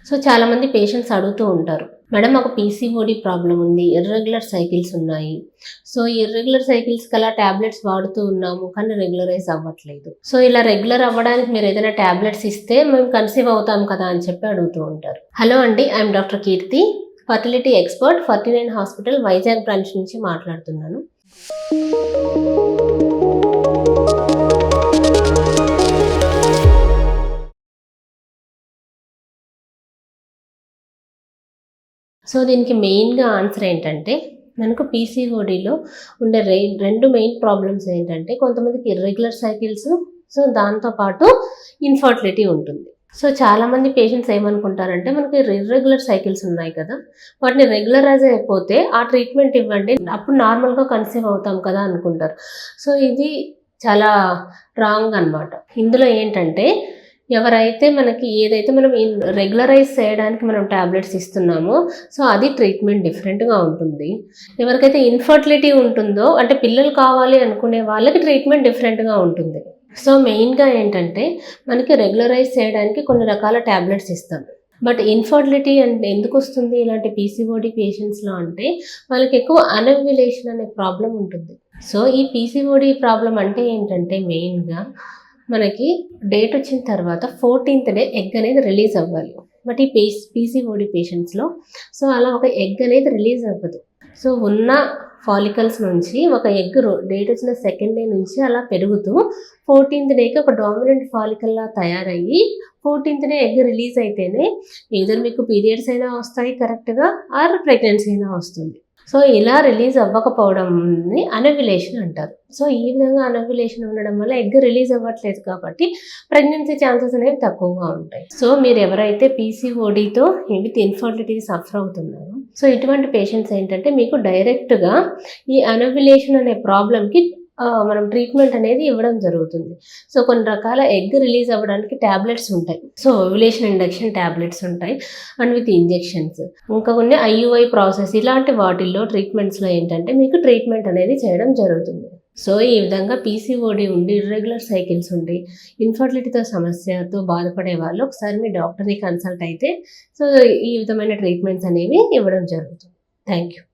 So చాలామంది patients అడుగుతూ ఉంటారు, మేడం మాకు పీసీఓడి ప్రాబ్లం ఉంది, ఇర్రెగ్యులర్ సైకిల్స్ ఉన్నాయి. సో ఇర్రెగ్యులర్ సైకిల్స్కి అలా ట్యాబ్లెట్స్ వాడుతూ ఉన్నాము కానీ రెగ్యులరైజ్ అవ్వట్లేదు. సో ఇలా రెగ్యులర్ అవ్వడానికి మీరు ఏదైనా ట్యాబ్లెట్స్ ఇస్తే మేము కన్సీవ్ అవుతాం కదా అని చెప్పి అడుగుతూ ఉంటారు. హలో అండి, I'm doctor Keerthi, fertility expert, 49 hospital Vizag branch నుంచి మాట్లాడుతున్నాను. సో దీనికి మెయిన్గా ఆన్సర్ ఏంటంటే, మనకు పీసీఓడిలో ఉండే రెండు మెయిన్ ప్రాబ్లమ్స్ ఏంటంటే, కొంతమందికి ఇర్రెగ్యులర్ సైకిల్స్, సో దాంతోపాటు ఇన్ఫర్టిలిటీ ఉంటుంది. సో చాలామంది పేషెంట్స్ ఏమనుకుంటారంటే, మనకి ఇర్రెగ్యులర్ సైకిల్స్ ఉన్నాయి కదా, వాటిని రెగ్యులరైజ్ అయిపోతే ఆ ట్రీట్మెంట్ ఇవ్వండి, అప్పుడు నార్మల్గా కన్సీవ్ అవుతాం కదా అనుకుంటారు. సో ఇది చాలా రాంగ్ అనమాట. ఇందులో ఏంటంటే, ఎవరైతే మనకి ఏదైతే మనం రెగ్యులరైజ్ చేయడానికి మనం ట్యాబ్లెట్స్ ఇస్తున్నామో సో అది ట్రీట్మెంట్ డిఫరెంట్గా ఉంటుంది. ఎవరికైతే ఇన్ఫర్టిలిటీ ఉంటుందో, అంటే పిల్లలు కావాలి అనుకునే వాళ్ళకి ట్రీట్మెంట్ డిఫరెంట్గా ఉంటుంది. సో మెయిన్గా ఏంటంటే, మనకి రెగ్యులరైజ్ చేయడానికి కొన్ని రకాల ట్యాబ్లెట్స్ ఇస్తాం. బట్ ఇన్ఫర్టిలిటీ అంటే ఎందుకు వస్తుంది ఇలాంటి పీసీఓడి పేషెంట్స్లో అంటే, వాళ్ళకి ఎక్కువ అనోవ్యులేషన్ అనే ప్రాబ్లం ఉంటుంది. సో ఈ పీసీఓడి ప్రాబ్లం అంటే ఏంటంటే, మెయిన్గా మనకి డేట్ వచ్చిన తర్వాత 14th డే ఎగ్ అనేది రిలీజ్ అవ్వాలి. బట్ ఈ పీసీఓడి పేషెంట్స్లో సో అలా ఒక ఎగ్ అనేది రిలీజ్ అవ్వదు. సో ఉన్న ఫాలికల్స్ నుంచి ఒక ఎగ్ డేట్ వచ్చిన 2nd డే నుంచి అలా పెరుగుతూ 14th డేకి ఒక డామినెంట్ ఫాలికల్లా తయారయ్యి 14th డే ఎగ్ రిలీజ్ అయితేనే ఏదైనా మీకు పీరియడ్స్ అయినా వస్తాయి కరెక్ట్గా, ఆర్ ప్రెగ్నెన్సీ అయినా వస్తుంది. సో ఇలా రిలీజ్ అవ్వకపోవడంని అనోవ్యులేషన్ అంటారు. సో ఈ విధంగా అనోవ్యులేషన్ ఉండడం వల్ల ఎగ్ రిలీజ్ అవ్వట్లేదు కాబట్టి ప్రెగ్నెన్సీ ఛాన్సెస్ అనేవి తక్కువగా ఉంటాయి. సో మీరు ఎవరైతే పీసీఓడితో విత్ ఇన్ఫర్టిలిటీ సఫర్ అవుతున్నారో, సో ఇటువంటి పేషెంట్స్ ఏంటంటే, మీకు డైరెక్ట్గా ఈ అనోవ్యులేషన్ అనే ప్రాబ్లంకి మనం ట్రీట్మెంట్ అనేది ఇవ్వడం జరుగుతుంది. సో కొన్ని రకాల ఎగ్ రిలీజ్ అవ్వడానికి ట్యాబ్లెట్స్ ఉంటాయి. సో ఓవ్యులేషన్ ఇండక్షన్ ట్యాబ్లెట్స్ ఉంటాయి అండ్ విత్ ఇంజెక్షన్స్, ఇంకా కొన్ని ఐయుఐ ప్రాసెస్, ఇలాంటి వాటిల్లో ట్రీట్మెంట్స్లో ఏంటంటే మీకు ట్రీట్మెంట్ అనేది చేయడం జరుగుతుంది. సో ఈ విధంగా పీసీఓడి ఉండి, ఇర్రెగ్యులర్ సైకిల్స్ ఉండి, ఇన్ఫర్టిలిటీతో సమస్యతో బాధపడే వాళ్ళు ఒకసారి మీ డాక్టర్ని కన్సల్ట్ అయితే సో ఈ విధమైన ట్రీట్మెంట్స్ అనేవి ఇవ్వడం జరుగుతుంది. Thank you.